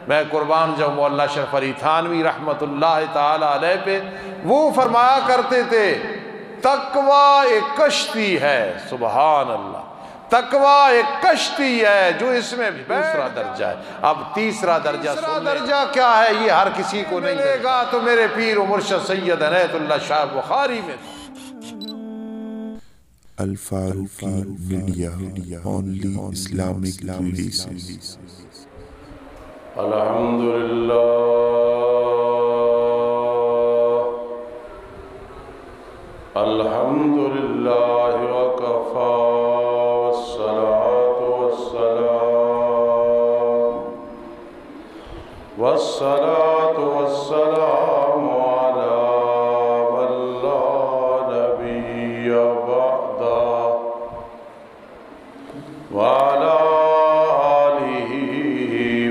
میں قربان جاؤں مولا اشرف علی تھانوی رحمۃ اللہ تعالی علیہ پہ، وہ فرمایا کرتے تھے تقوی ایک کشتی ہے، سبحان اللہ، تقوی ایک کشتی ہے جو اس میں دوسرا درجہ ہے۔ اب تیسرا درجہ کیا ہے یہ ہر کسی کو نہیں ملے گا، تو میرے پیر و مرشد سید عنایت اللہ شاہ بخاری میں Al-Faruqi media, only Islamic relations. الحمدللہ الحمدللہ وکفا والصلاة والسلام على من لا نبي بعده وعلى آله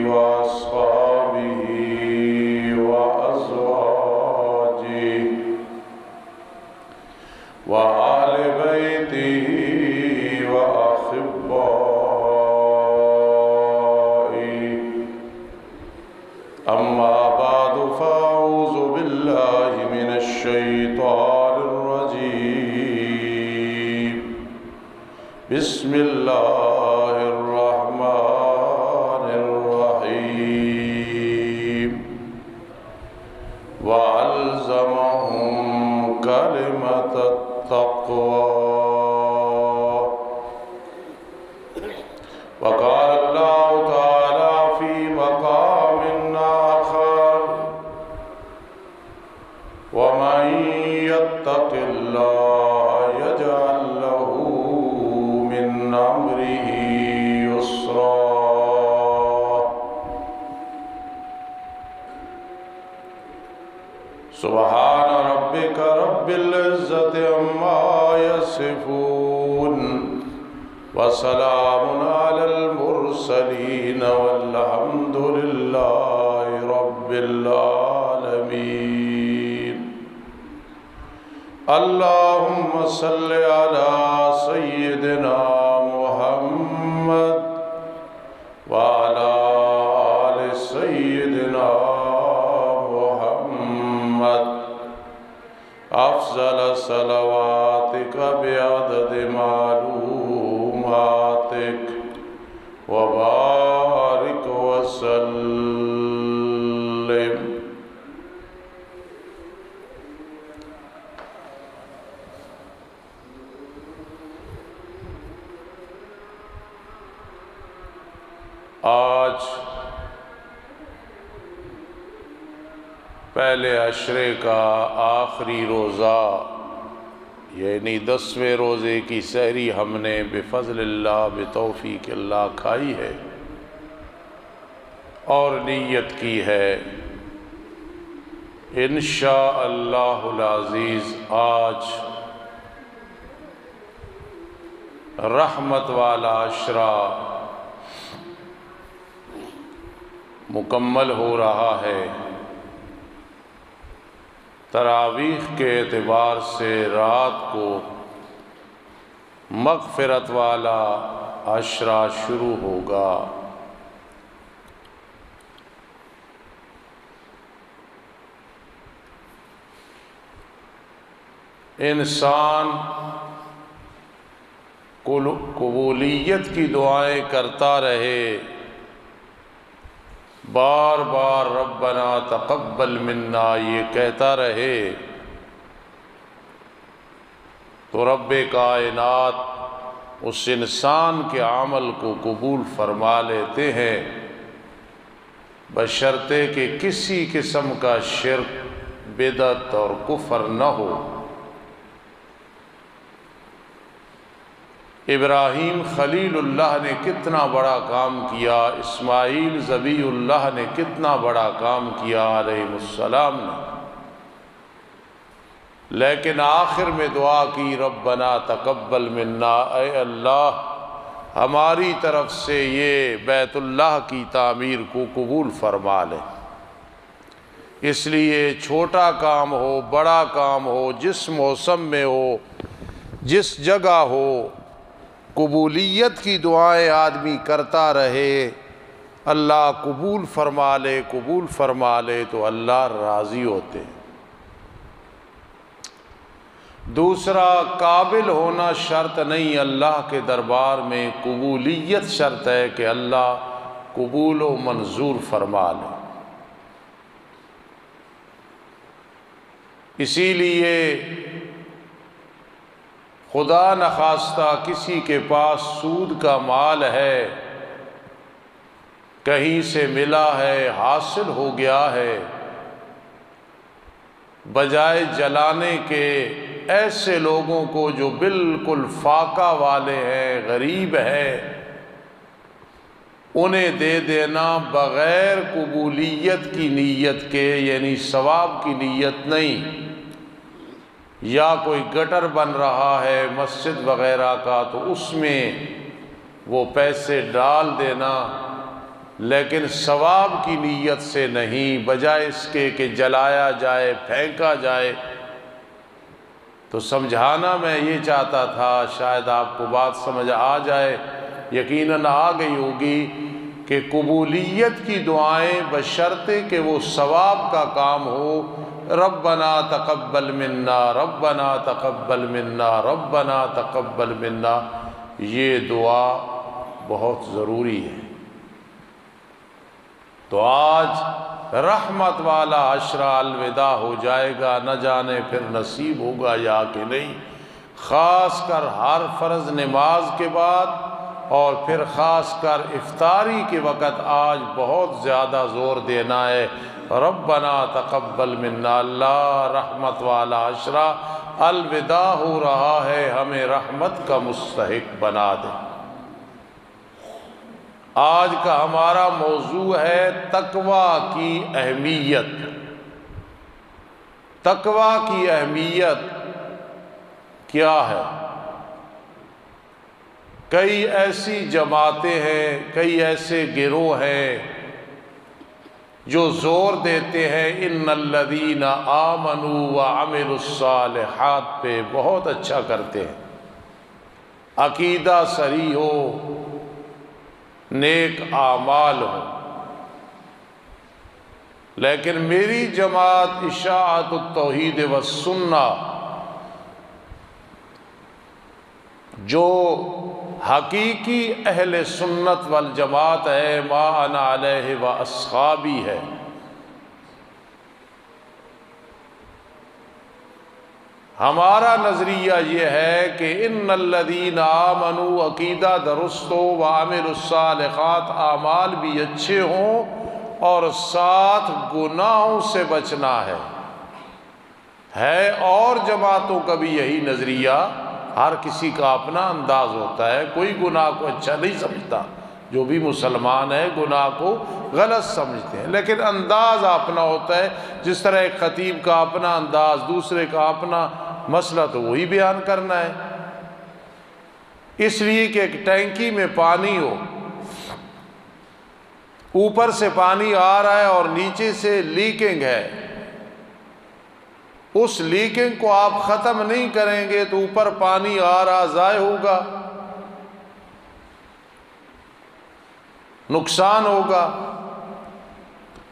وأصحابه وأزواجه وآل بيته وأحبائه، أما بعد فأعوذ بالله من الشيطان الرجيم، بسم الله الرحمن الرحيم، وألزمهم كلمة التقوى، وقال الله تعالى في مقام آخر، ومن يتق الله يجعل له من أمره يسرا۔ سبحان ربك رب العزة عما يصفون، وسلام على المرسلين، والحمد لله رب العالمين۔ اللهم صل على سيدنا محمد وعلى آل سيدنا محمد، أفضل صلواتك بعدد معلوماتك، وبارك وسلم۔ آج پہلے عشرے کا آخری روزہ، یعنی 10ویں روزے کی سحری ہم نے بفضل اللہ بتوفیق اللہ کھائی ہے، اور نیت کی ہے انشاءاللہ العزیز آج رحمت والا عشرہ مکمل ہو رہا ہے۔ تراویح کے اعتبار سے رات کو مغفرت والا عشرہ شروع ہوگا۔ انسان قبولیت کی دعائیں کرتا رہے، بار بار ربنا تقبل منا یہ کہتا رہے، تو رب کائنات اس انسان کے عمل کو قبول فرما لیتے ہیں، بشرطے کہ کسی قسم کا شرک، بدعت اور کفر نہ ہو۔ ابراہیم خلیل اللہ نے کتنا بڑا کام کیا، اسماعیل ذبیح اللہ نے کتنا بڑا کام کیا علیہ السلام نے، لیکن آخر میں دعا کی ربنا تقبل منا، اے اللہ ہماری طرف سے یہ بیت اللہ کی تعمیر کو قبول فرما لے۔ اس لیے چھوٹا کام ہو، بڑا کام ہو، جس موسم میں ہو، جس جگہ ہو، قبولیت کی دعائیں آدمی کرتا رہے، اللہ قبول فرما لے تو اللہ راضی ہوتے ہیں۔ دوسرا، قابل ہونا شرط نہیں، اللہ کے دربار میں قبولیت شرط ہے کہ اللہ قبول و منظور فرما لے۔ اسی لیے خدا نخواستہ کسی کے پاس سود کا مال ہے، کہیں سے ملا ہے، حاصل ہو گیا ہے، بجائے جلانے کے ایسے لوگوں کو جو بالکل فاقہ والے ہیں، غریب ہیں، انہیں دے دینا بغیر قبولیت کی نیت کے، یعنی ثواب کی نیت نہیں۔ یا کوئی گٹر بن رہا ہے مسجد وغیرہ کا تو اس میں وہ پیسے ڈال دینا، لیکن ثواب کی نیت سے نہیں، بجائے اس کے کہ جلایا جائے، پھینکا جائے۔ تو سمجھانا میں یہ چاہتا تھا، شاید آپ کو بات سمجھ آ جائے، یقیناً آ گئی ہوگی، کہ قبولیت کی دعائیں بشرطے کہ وہ ثواب کا کام ہو، ربنا تقبل منا، ربنا تقبل منا، ربنا تقبل منا، یہ دعا بہت ضروری ہے۔ تو آج رحمت والا عشرہ الوداع ہو جائے گا، نہ جانے پھر نصیب ہوگا یا کہ نہیں، خاص کر ہر فرض نماز کے بعد، اور پھر خاص کر افطاری کے وقت آج بہت زیادہ زور دینا ہے، ربنا تقبل منا۔ اللہ رحمت والا عشرہ الوداع ہو رہا ہے، ہمیں رحمت کا مستحق بنا دے۔ آج کا ہمارا موضوع ہے تقوی کی اہمیت۔ تقوی کی اہمیت کیا ہے؟ کئی ایسی جماعتیں ہیں، کئی ایسے گروہ ہیں جو زور دیتے ہیں ان الذین آمنوا وعملوا الصالحات پہ، بہت اچھا کرتے ہیں، عقیدہ صحیح ہو، نیک اعمال ہو، لیکن میری جماعت اشاعت التوحید والسنہ جو حقیقی اہل سنت والجماعت ہے، ما انا علیہ و اصحابی ہے، ہمارا نظریہ یہ ہے کہ ان الذین آمنوا، عقیدہ درست ہو، وعملوا الصالحات، اعمال بھی اچھے ہوں، اور ساتھ گناہوں سے بچنا ہے۔ اور جماعتوں کا بھی یہی نظریہ، ہر کسی کا اپنا انداز ہوتا ہے، کوئی گناہ کو اچھا نہیں سمجھتا، جو بھی مسلمان ہے گناہ کو غلط سمجھتے ہیں، لیکن انداز اپنا ہوتا ہے۔ جس طرح ایک خطیب کا اپنا انداز، دوسرے کا اپنا مسئلہ، تو وہی بیان کرنا ہے۔ اس لیے کہ ایک ٹینکی میں پانی ہو، اوپر سے پانی آ رہا ہے اور نیچے سے لیکنگ ہے، اس لیکنگ کو آپ ختم نہیں کریں گے تو اوپر پانی آ رہا ضائع ہوگا، نقصان ہوگا۔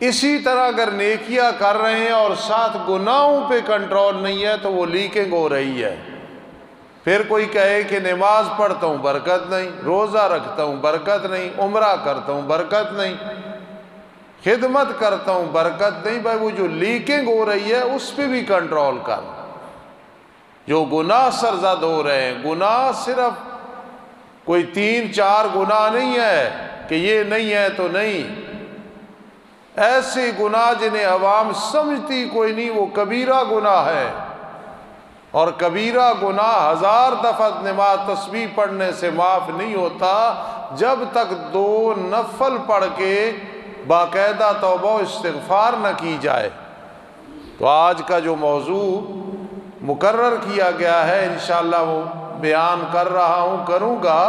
اسی طرح اگر نیکیاں کر رہے ہیں اور ساتھ گناہوں پہ کنٹرول نہیں ہے تو وہ لیکنگ ہو رہی ہے۔ پھر کوئی کہے کہ نماز پڑھتا ہوں برکت نہیں، روزہ رکھتا ہوں برکت نہیں، عمرہ کرتا ہوں برکت نہیں، خدمت کرتا ہوں برکت نہیں۔ بھائی وہ جو لیکنگ ہو رہی ہے اس پہ بھی کنٹرول کر۔ جو گناہ سرزد ہو رہے ہیں، گناہ صرف کوئی 3-4 گناہ نہیں ہے کہ یہ نہیں ہے تو نہیں، ایسے گناہ جنہیں عوام سمجھتی کوئی نہیں، وہ کبیرہ گناہ ہے، اور کبیرہ گناہ 1000 دفعہ نماز تسبیح پڑھنے سے معاف نہیں ہوتا جب تک 2 نفل پڑھ کے باقاعدہ توبہ و استغفار نہ کی جائے۔ تو آج کا جو موضوع مقرر کیا گیا ہے انشاءاللہ وہ بیان کروں گا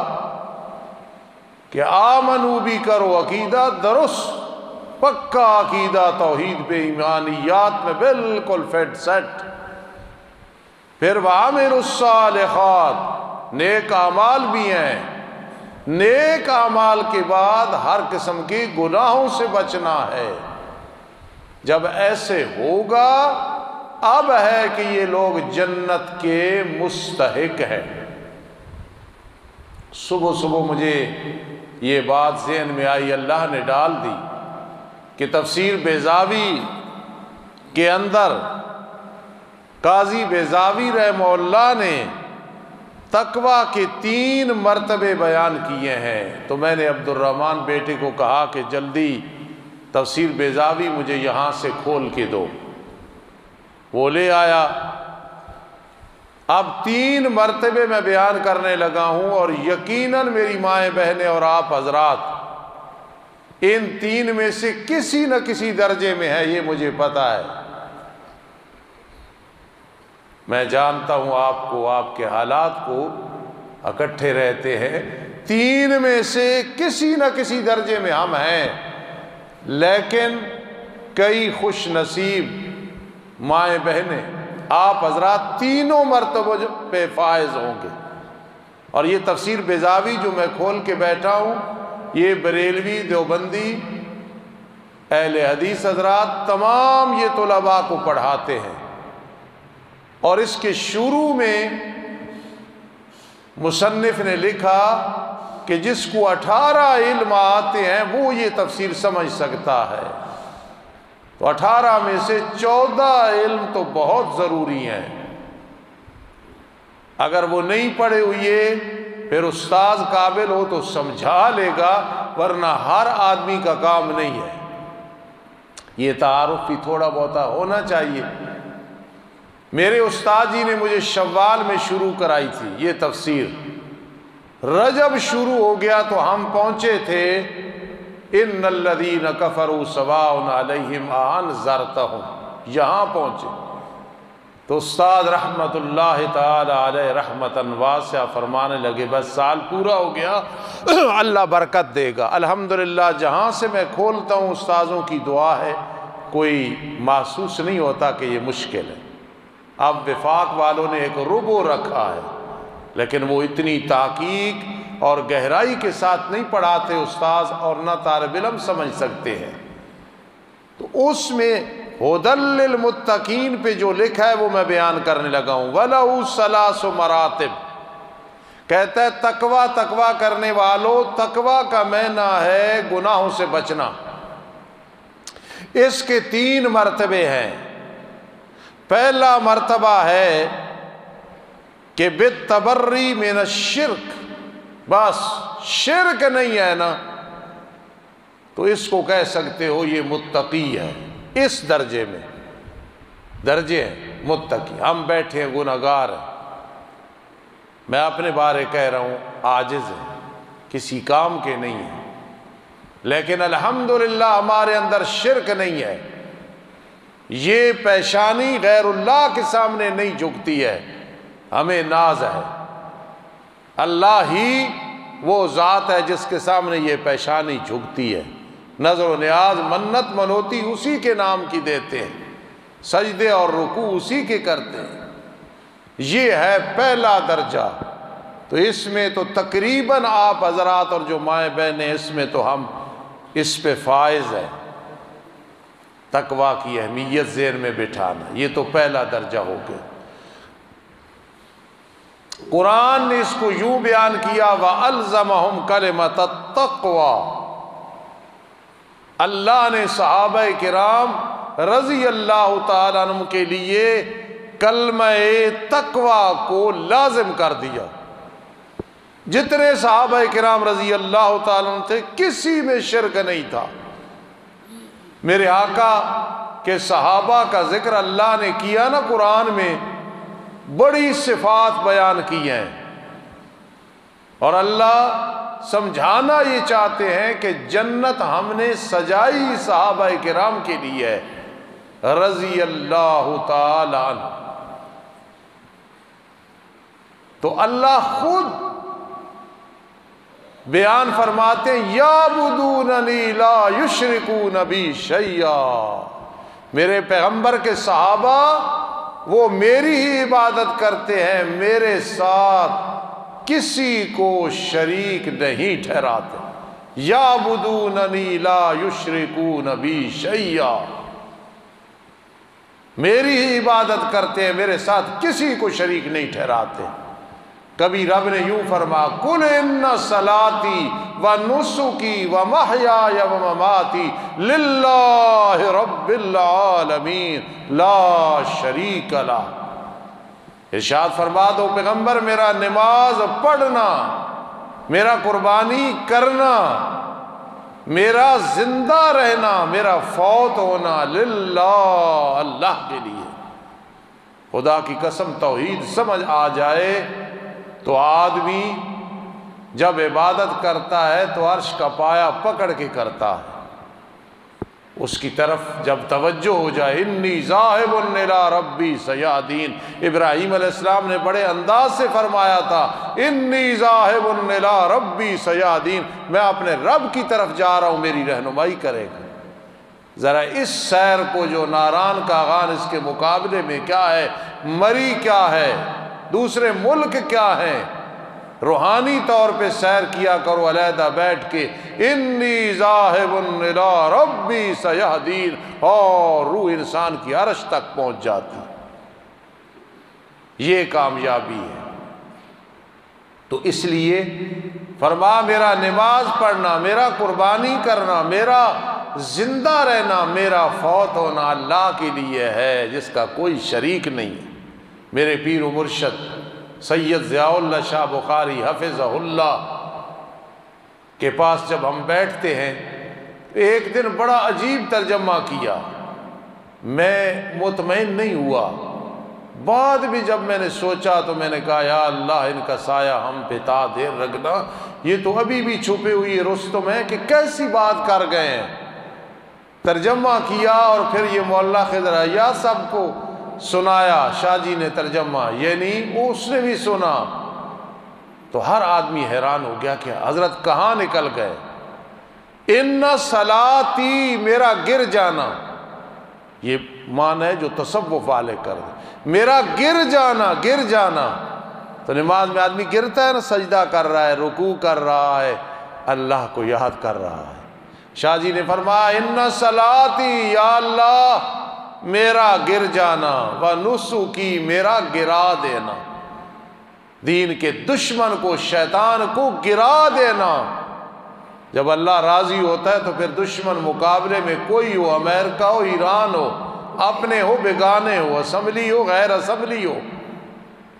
کہ آمنو بھی کرو، عقیدہ درست، پکا عقیدہ توحید پہ، ایمانیات میں بالکل فٹ سیٹ۔ پھر وعملوا الصالحات، نیک اعمال بھی ہیں، نیک اعمال کے بعد ہر قسم کی گناہوں سے بچنا ہے۔ جب ایسے ہوگا اب ہے کہ یہ لوگ جنت کے مستحق ہیں۔ صبح صبح مجھے یہ بات ذہن میں آئی، اللہ نے ڈال دی کہ تفسیر بیضاوی کے اندر قاضی بیضاوی رحمہ اللہ نے تقویٰ کے 3 مرتبے بیان کیے ہیں۔ تو میں نے عبد الرحمن بیٹے کو کہا کہ جلدی تفسیر بیضاوی مجھے یہاں سے کھول کے دو، وہ لے آیا۔ اب 3 مرتبے میں بیان کرنے لگا ہوں، اور یقیناً میری مائیں بہنیں اور آپ حضرات ان 3 میں سے کسی نہ کسی درجے میں ہے، یہ مجھے پتہ ہے۔ میں جانتا ہوں آپ کو، آپ کے حالات کو اکٹھے رہتے ہیں، 3 میں سے کسی نہ کسی درجے میں ہم ہیں، لیکن کئی خوش نصیب مائیں بہنیں آپ حضرات تینوں مرتبہ پہ فائز ہوں گے۔ اور یہ تفسیر بیضاوی جو میں کھول کے بیٹھا ہوں، یہ بریلوی، دیوبندی، اہل حدیث حضرات تمام یہ طلباء کو پڑھاتے ہیں۔ اور اس کے شروع میں مصنف نے لکھا کہ جس کو 18 علم آتے ہیں وہ یہ تفسیر سمجھ سکتا ہے۔ تو 18 میں سے 14 علم تو بہت ضروری ہیں، اگر وہ نہیں پڑھے ہوئے پھر استاذ قابل ہو تو سمجھا لے گا، ورنہ ہر آدمی کا کام نہیں ہے۔ یہ تعارف بھی تھوڑا بہت ہونا چاہیے۔ میرے استاد جی نے مجھے شوال میں شروع کرائی تھی یہ تفسیر، رجب شروع ہو گیا تو ہم پہنچے تھے ان الذین کفروا سواء علیہم اانذرتہم، یہاں پہنچے تو استاد رحمت اللہ تعالی علیہ رحمتاً واسعہ فرمانے لگے بس سال پورا ہو گیا، اللہ برکت دے گا۔ الحمدللہ جہاں سے میں کھولتا ہوں استاذوں کی دعا ہے، کوئی محسوس نہیں ہوتا کہ یہ مشکل ہے۔ اب وفاق والوں نے ایک ربو رکھا ہے، لیکن وہ اتنی تحقیق اور گہرائی کے ساتھ نہیں پڑھاتے استاذ، اور نہ طالب علم سمجھ سکتے ہیں۔ تو اس میں ھدی للمتقین پہ جو لکھا ہے وہ میں بیان کرنے لگا ہوں۔ وَلَهُ ثَلَاثُ مَرَاتِب، کہتا ہے تقوی کرنے والوں، تقوی کا معنی ہے گناہوں سے بچنا۔ اس کے 3 مرتبے ہیں۔ پہلا مرتبہ ہے کہ بالتبری من الشرک، بس شرک نہیں ہے نا تو اس کو کہہ سکتے ہو یہ متقی ہے۔ اس درجے میں درجے ہیں متقی۔ ہم بیٹھے ہیں گناہگار ہیں، میں اپنے بارے کہہ رہا ہوں عاجز ہیں، کسی کام کے نہیں ہیں، لیکن الحمدللہ ہمارے اندر شرک نہیں ہے۔ یہ پیشانی غیر اللہ کے سامنے نہیں جھکتی ہے، ہمیں ناز ہے۔ اللہ ہی وہ ذات ہے جس کے سامنے یہ پیشانی جھکتی ہے۔ نظر و نیاز، منت منوتی اسی کے نام کی دیتے ہیں، سجدے اور رکوع اسی کے کرتے ہیں۔ یہ ہے پہلا درجہ۔ تو اس میں تو تقریباً آپ حضرات اور جو مائیں بہنیں اس میں تو ہم اس پہ فائز ہیں۔ تقویٰ کی اہمیت ذہن میں بٹھانا، یہ تو پہلا درجہ ہو گیا۔ قرآن نے اس کو یوں بیان کیا وَأَلْزَمَهُمْ كَلِمَةَ التَّقْوَى، اللہ نے صحابہ کرام رضی اللہ تعالیٰ عنہ کے لیے کلمہ تقویٰ کو لازم کر دیا۔ جتنے صحابہ کرام رضی اللہ تعالیٰ عنہ تھے کسی میں شرک نہیں تھا۔ میرے آقا کے صحابہ کا ذکر اللہ نے کیا نا قرآن میں، بڑی صفات بیان کی ہیں، اور اللہ سمجھانا یہ چاہتے ہیں کہ جنت ہم نے سجائی صحابہ کرام کے لیے ہے رضی اللہ تعالی عنہ۔ تو اللہ خود بیان فرماتے ہیں یعبدوننی لا یشرکون بی شیئا، میرے پیغمبر کے صحابہ وہ میری ہی عبادت کرتے ہیں، میرے ساتھ کسی کو شریک نہیں ٹھہراتے۔ یعبدوننی لا یشرکون بی شیئا، میری ہی عبادت کرتے ہیں، میرے ساتھ کسی کو شریک نہیں ٹھہراتے۔ کبھی رب نے یوں فرما قل ان صلاتی و نسکی و محیای و مماتی للہ رب العالمین لا شریک لہ۔ ارشاد فرما دو پیغمبر، میرا نماز پڑھنا، میرا قربانی کرنا، میرا زندہ رہنا، میرا فوت ہونا للہ، اللہ کے لیے۔ خدا کی قسم توحید سمجھ آ جائے تو آدمی جب عبادت کرتا ہے تو عرش کا پایا پکڑ کے کرتا ہے، اس کی طرف جب توجہ ہو جائے۔ انی ذاہب الی ربی سیہدین، ابراہیم علیہ السلام نے بڑے انداز سے فرمایا تھا انی ذاہب الی ربی سیہدین، میں اپنے رب کی طرف جا رہا ہوں، میری رہنمائی کرے گا۔ ذرا اس سیر کو جو ناران کا غان اس کے مقابلے میں کیا ہے، مری کیا ہے، دوسرے ملک کیا ہیں، روحانی طور پہ سیر کیا کرو علیحدہ بیٹھ کے۔ انی ذاہب الی ربی سیہدین، اور روح انسان کی عرش تک پہنچ جاتی، یہ کامیابی ہے۔ تو اس لیے فرما میرا نماز پڑھنا، میرا قربانی کرنا، میرا زندہ رہنا، میرا فوت ہونا اللہ کے لیے ہے، جس کا کوئی شریک نہیں ہے۔ میرے پیر و مرشد سید ضیاء اللہ شاہ بخاری حفظہ اللہ کے پاس جب ہم بیٹھتے ہیں، ایک دن بڑا عجیب ترجمہ کیا، میں مطمئن نہیں ہوا، بعد بھی جب میں نے سوچا تو میں نے کہا یا اللہ ان کا سایہ ہم پہ تا دیر رکھنا، یہ تو ابھی بھی چھپے ہوئی رستم ہے کہ کیسی بات کر گئے ہیں۔ ترجمہ کیا اور پھر یہ مولا خضر عیاض صاحب کو سنایا، شاہ جی نے ترجمہ، یعنی اس نے بھی سنا، تو ہر آدمی حیران ہو گیا کہ حضرت کہاں نکل گئے۔ ان صلاتی، میرا گر جانا، یہ معنی ہے جو تصوف والے کر دیں، میرا گر جانا، گر جانا، تو نماز میں آدمی گرتا ہے نا، سجدہ کر رہا ہے، رکوع کر رہا ہے، اللہ کو یاد کر رہا ہے۔ شاہ جی نے فرمایا ان صلاتی، یا اللہ میرا گر جانا، و نسکی، میرا گرا دینا، دین کے دشمن کو، شیطان کو گرا دینا۔ جب اللہ راضی ہوتا ہے تو پھر دشمن مقابلے میں کوئی ہو، امریکہ ہو، ایران ہو، اپنے ہو بیگانے ہو، اسمبلی ہو غیر اسمبلی ہو،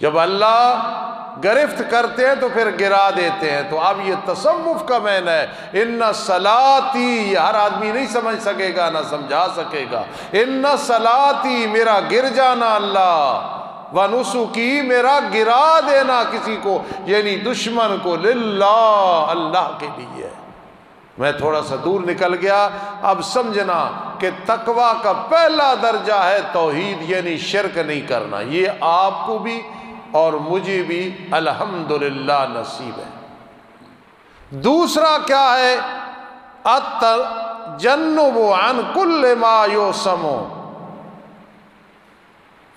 جب اللہ گرفت کرتے ہیں تو پھر گرا دیتے ہیں۔ تو اب یہ تصوف کا معنی ہے، ان صلاتی، یہ ہر آدمی نہیں سمجھ سکے گا نہ سمجھا سکے گا۔ ان صلاتی، میرا گر جانا اللہ، و نسکی، میرا گرا دینا کسی کو، یعنی دشمن کو، للہ، اللہ کے لیے۔ میں تھوڑا سا دور نکل گیا، اب سمجھنا کہ تقوی کا پہلا درجہ ہے توحید، یعنی شرک نہیں کرنا۔ یہ آپ کو بھی اور مجھے بھی الحمدللہ نصیب ہے۔ دوسرا کیا ہے، التجنب عن کل ما یوسم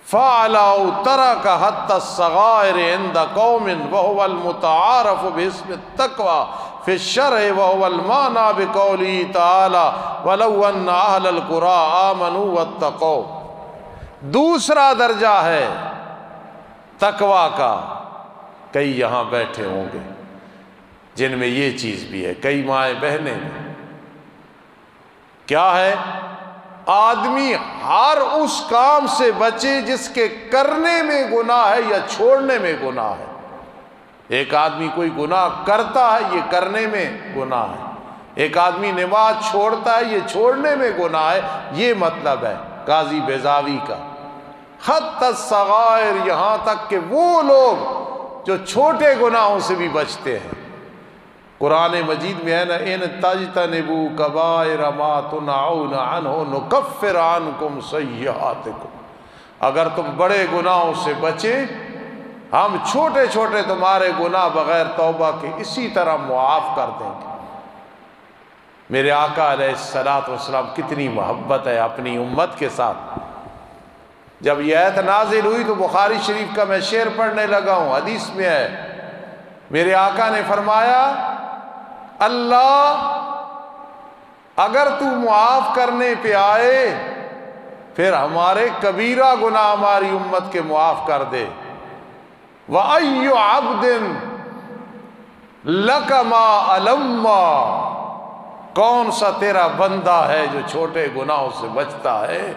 فعلوا ترک حتی الصغائر عند قوم وهو المتعارف باسم التقوى فی الشرع وهو المعنى بقوله تعالی ولو ان اہل القرى آمنوا واتقوا۔ دوسرا درجہ ہے تقوی کا۔ کئی یہاں بیٹھے ہوں گے جن میں یہ چیز بھی ہے، کئی مائیں بہنیں ہیں۔ کیا ہے؟ آدمی ہر اس کام سے بچے جس کے کرنے میں گناہ ہے یا چھوڑنے میں گناہ ہے۔ ایک آدمی کوئی گناہ کرتا ہے، یہ کرنے میں گناہ ہے۔ ایک آدمی نماز چھوڑتا ہے، یہ چھوڑنے میں گناہ ہے۔ یہ مطلب ہے قاضی بیضاوی کا۔ حتی الصغائر، یہاں تک کہ وہ لوگ جو چھوٹے گناہوں سے بھی بچتے ہیں۔ قرآن مجید میں ہے نا، ان تجتنبوا کبائر ما تنہون عنہ نکفر عنکم سیئاتکم، اگر تم بڑے گناہوں سے بچے، ہم چھوٹے چھوٹے تمہارے گناہ بغیر توبہ کے اسی طرح معاف کر دیں گے۔ میرے آقا علیہ الصلوۃ والسلام کتنی محبت ہے اپنی امت کے ساتھ۔ جب یہ آیت نازل ہوئی تو بخاری شریف کا میں شعر پڑھنے لگا ہوں، حدیث میں ہے میرے آقا نے فرمایا اللہ اگر تو معاف کرنے پہ آئے پھر ہمارے کبیرہ گناہ ہماری امت کے معاف کر دے۔ وَأَيُّ عَبْدٍ لَكَ مَا أَلَمَّا، کون سا تیرا بندہ ہے جو چھوٹے گناہوں سے بچتا ہے؟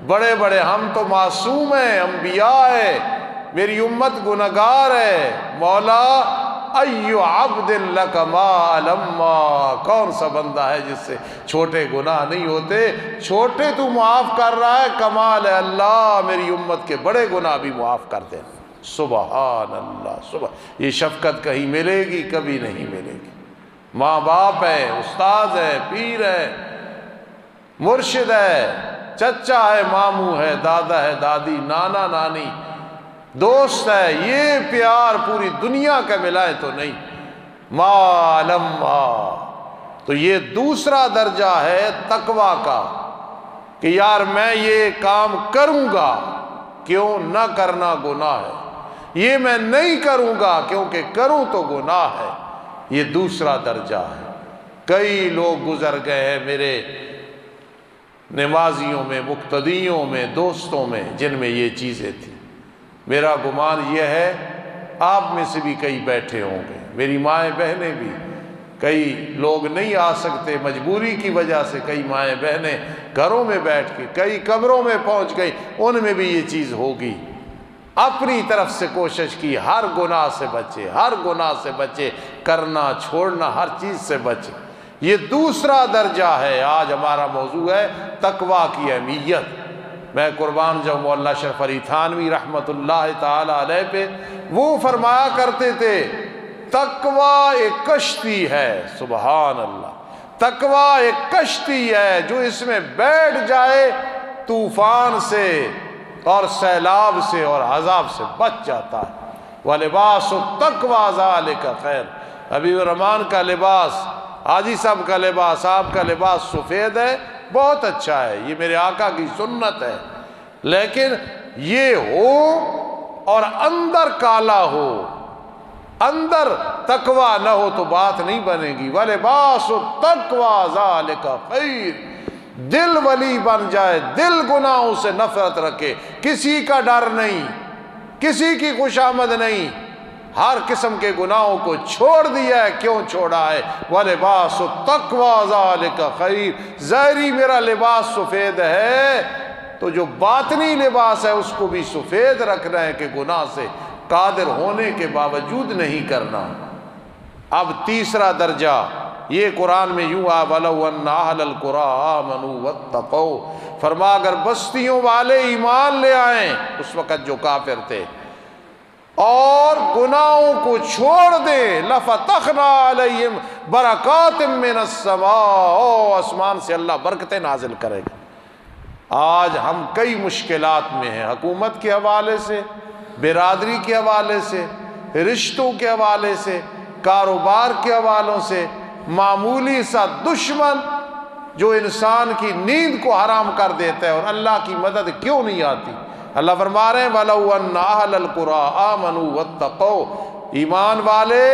بڑے بڑے ہم تو معصوم ہیں، انبیاء ہیں، میری امت گنہگار ہے۔ مولا ایو عبد لک ما علما، کون سا بندہ ہے جس سے چھوٹے گناہ نہیں ہوتے؟ چھوٹے تو معاف کر رہا ہے، کمال ہے اللہ میری امت کے بڑے گناہ بھی معاف کر دے۔ سبحان اللہ، یہ شفقت کہیں ملے گی؟ کبھی نہیں ملے گی۔ ماں باپ ہے، استاد ہے، پیر ہے، مرشد ہے، چچا ہے، ماموں ہے، دادا ہے، دادی، نانا نانی، دوست ہے، یہ پیار پوری دنیا کا ملائے تو نہیں۔ ما لما، تو یہ دوسرا درجہ ہے تقویٰ کا کہ یار میں یہ کام کروں گا، کیوں نہ کرنا گناہ ہے، یہ میں نہیں کروں گا کیونکہ کروں تو گناہ ہے، یہ دوسرا درجہ ہے۔ کئی لوگ گزر گئے ہیں میرے نمازیوں میں، مقتدیوں میں، دوستوں میں، جن میں یہ چیزیں تھیں۔ میرا گمان یہ ہے آپ میں سے بھی کئی بیٹھے ہوں گے، میری مائیں بہنیں بھی، کئی لوگ نہیں آ سکتے مجبوری کی وجہ سے، کئی مائیں بہنیں گھروں میں بیٹھ کے، کئی قبروں میں پہنچ گئی، ان میں بھی یہ چیز ہوگی۔ اپنی طرف سے کوشش کی ہر گناہ سے بچے، ہر گناہ سے بچے، کرنا چھوڑنا ہر چیز سے بچے۔ یہ دوسرا درجہ ہے۔ آج ہمارا موضوع ہے تقویٰ کی اہمیت۔ میں قربان جاؤں مولانا اشرف علی تھانوی رحمۃ اللہ تعالی علیہ پہ، وہ فرمایا کرتے تھے تقویٰ ایک کشتی ہے۔ سبحان اللہ، تقویٰ ایک کشتی ہے جو اس میں بیٹھ جائے طوفان سے اور سیلاب سے اور عذاب سے بچ جاتا ہے۔ وَلِبَاسُ التَّقْوَىٰ ذَلِكَ خیر۔ حبیب الرحمان کا لباس، حاجی صاحب کا لباس، آپ کا لباس سفید ہے، بہت اچھا ہے، یہ میرے آقا کی سنت ہے، لیکن یہ ہو اور اندر کالا ہو، اندر تقویٰ نہ ہو تو بات نہیں بنے گی۔ وَلِبَاسُ التَّقْوَىٰ ذَلِكَ خیر۔ دل ولی بن جائے، دل گناہوں سے نفرت رکھے، کسی کا ڈر نہیں، کسی کی خوشامد نہیں، ہر قسم کے گناہوں کو چھوڑ دیا ہے۔ کیوں چھوڑا ہے؟ وَلِبَاسُ التَّقْوَىٰ ذَلِكَ خیر۔ ظاہری میرا لباس سفید ہے تو جو باطنی لباس ہے اس کو بھی سفید رکھنا ہے کہ گناہ سے قادر ہونے کے باوجود نہیں کرنا۔ اب تیسرا درجہ یہ قرآن میں یوں وَلَوْ أَنَّ أَهْلَ الْقُرَىٰ آمَنُوا وَاتَّقَوْا، فرما اگر بستیوں والے ایمان لے آئیں، اس وقت جو کافر تھے، اور گناہوں کو چھوڑ دیں، لَفَتَحْنَا عَلَيْهِمْ بَرَكَاتٍ مِّنَ السَّمَاءِ، آسمان سے اللہ برکتیں نازل کرے گا۔ آج ہم کئی مشکلات میں ہیں، حکومت کے حوالے سے، برادری کے حوالے سے، رشتوں کے حوالے سے، کاروبار کے حوالوں سے، معمولی سا دشمن جو انسان کی نیند کو حرام کر دیتا ہے، اور اللہ کی مدد کیوں نہیں آتی؟ اللہ فرما رہے ہیں وَلَوْ أَنَّ أَهْلَ الْقُرَىٰ آمَنُوا وَاتَّقَوْا، ایمان والے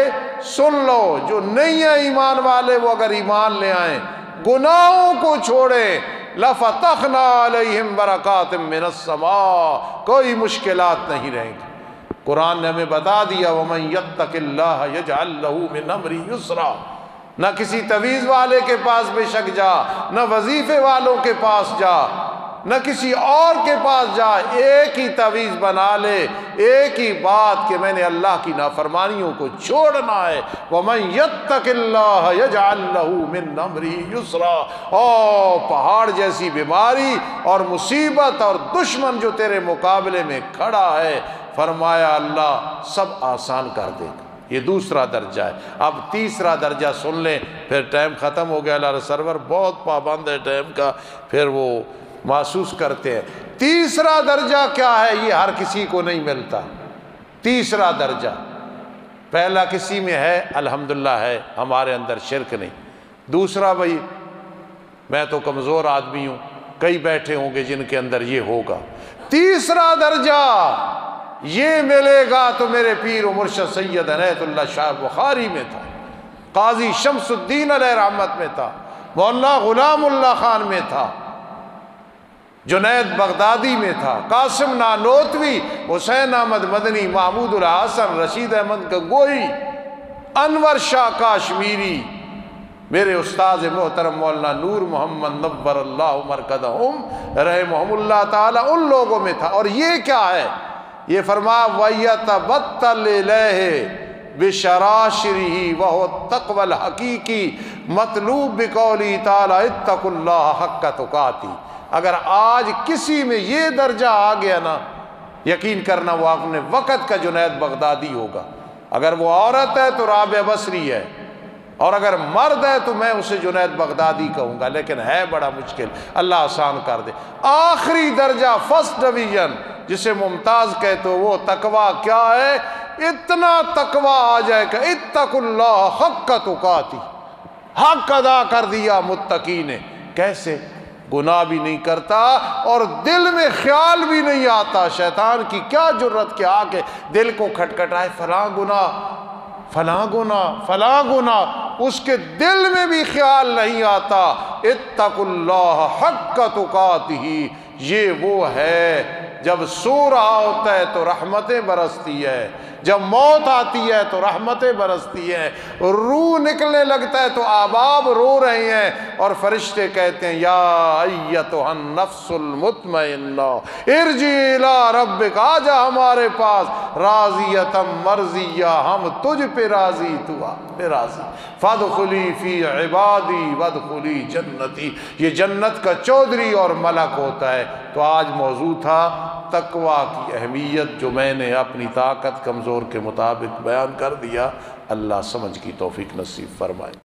سن لو، جو نہیں ہیں ایمان والے وہ اگر ایمان لے آئیں، گناہوں کو چھوڑیں، لَفَتَحْنَا عَلَيْهِمْ بَرَكَاتٍ مِّنَ السَّمَاءِ، کوئی مشکلات نہیں رہیں گی۔ قرآن نے ہمیں بتا دیا وَمَن يَتَّقِ اللَّهَ يَجْعَل لَّهُ مِنْ أَمْرِهِ يُسْرًا۔ نہ کسی تویز والے کے پاس بے شک جا، نہ وظیفے والوں کے پاس جا، نہ کسی اور کے پاس جا، ایک ہی تویز بنا لے، ایک ہی بات کہ میں نے اللہ کی نافرمانیوں کو چھوڑنا ہے۔ وَمَن يَتَّقِ اللَّهَ يَجْعَل لَّهُ مِنْ أَمْرِهِ يُسْرًا۔ او پہاڑ جیسی بیماری اور مصیبت اور دشمن جو تیرے مقابلے میں کھڑا ہے، فرمایا اللہ سب آسان کر دے گا۔ یہ دوسرا درجہ ہے۔ اب تیسرا درجہ سن لیں، پھر ٹائم ختم ہو گیا، اللہ سرور بہت پابند ہے ٹائم کا، پھر وہ محسوس کرتے ہیں۔ تیسرا درجہ کیا ہے؟ یہ ہر کسی کو نہیں ملتا۔ تیسرا درجہ، پہلا کسی میں ہے الحمدللہ ہے، ہمارے اندر شرک نہیں۔ دوسرا بھائی میں تو کمزور آدمی ہوں، کئی بیٹھے ہوں گے جن کے اندر یہ ہوگا۔ تیسرا درجہ یہ ملے گا تو میرے پیر و مرشد سید عنایت اللہ شاہ بخاری میں تھا، قاضی شمس الدین علیہ رحمت میں تھا، مولانا غلام اللہ خان میں تھا، جنید بغدادی میں تھا، قاسم نانوتوی، حسین احمد مدنی، محمود الحسن، رشید احمد گنگوئی، انور شاہ کاشمیری، میرے استاذ محترم مولانا نور محمد نور اللہ مرکزہم رحمہم اللہ تعالی، ان لوگوں میں تھا۔ اور یہ کیا ہے؟ یہ فرمایا وَيَتَبَتَّلْ إِلَيْهِ بِشَرَاشِرِهِ وَهُوَ التَّقْوَى الْحَقِيقِ مطلوب بِقَوْلِهِ تَعَالَى اتَّقُوا اللَّهَ حَقَّ تُقَاتِهِ۔ اگر آج کسی میں یہ درجہ آ گیا نا، یقین کرنا وہ اپنے وقت کا جنید بغدادی ہوگا۔ اگر وہ عورت ہے تو رابعہ بصری ہے، اور اگر مرد ہے تو میں اسے جنید بغدادی کہوں گا، لیکن ہے بڑا مشکل، اللہ آسان کر دے۔ آخری درجہ فرسٹ ڈویژن جسے ممتاز کہتے ہو، وہ تقویٰ کیا ہے؟ اتنا تقویٰ آ جائے کہ اتقوا اللہ حق تقاتی، حق ادا کر دیا متقی نے۔ کیسے؟ گناہ بھی نہیں کرتا اور دل میں خیال بھی نہیں آتا، شیطان کی کیا جرت کہ آ کے دل کو کھٹکھٹائے فلاں گناہ فلاں گناہ فلاں گناہ، اس کے دل میں بھی خیال نہیں آتا۔ اتقوا اللہ حق تقاتہ، یہ وہ ہے جب سو رہا ہوتا ہے تو رحمتیں برستی ہے، جب موت آتی ہے تو رحمتیں برستی ہیں، روح نکلنے لگتا ہے تو احباب رو رہے ہیں، اور فرشتے کہتے ہیں یا ایتھا النفس المطمئنہ ارجعی الی ربک، آجا ہمارے پاس راضیۃ مرضیہ، ہم تجھ پہ راضی، تو آپ پہ راضی، فادخلی فی عبادی وادخلی جنتی۔ یہ جنت کا چودھری اور ملک ہوتا ہے۔ تو آج موضوع تھا تقویٰ کی اہمیت، جو میں نے اپنی طاقت کمزور کے مطابق بیان کر دیا۔ اللہ سمجھ کی توفیق نصیب فرمائے۔